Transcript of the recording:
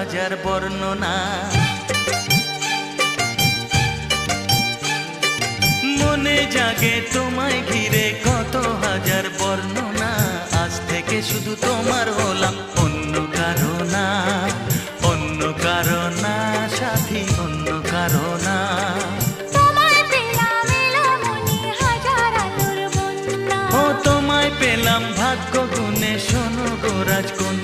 হাজার বর্ণনা। মনে জাগে তোমায় ঘিরে কত হাজার বর্ণনা। আজ থেকে শুধু তোমার হলাম, অন্য কারো না, অন্য কারো না সাথী, অন্য কারো না। ও তোমায় পেলাম ভাগ্য গুণে, শোনো গো রাজকন্যা।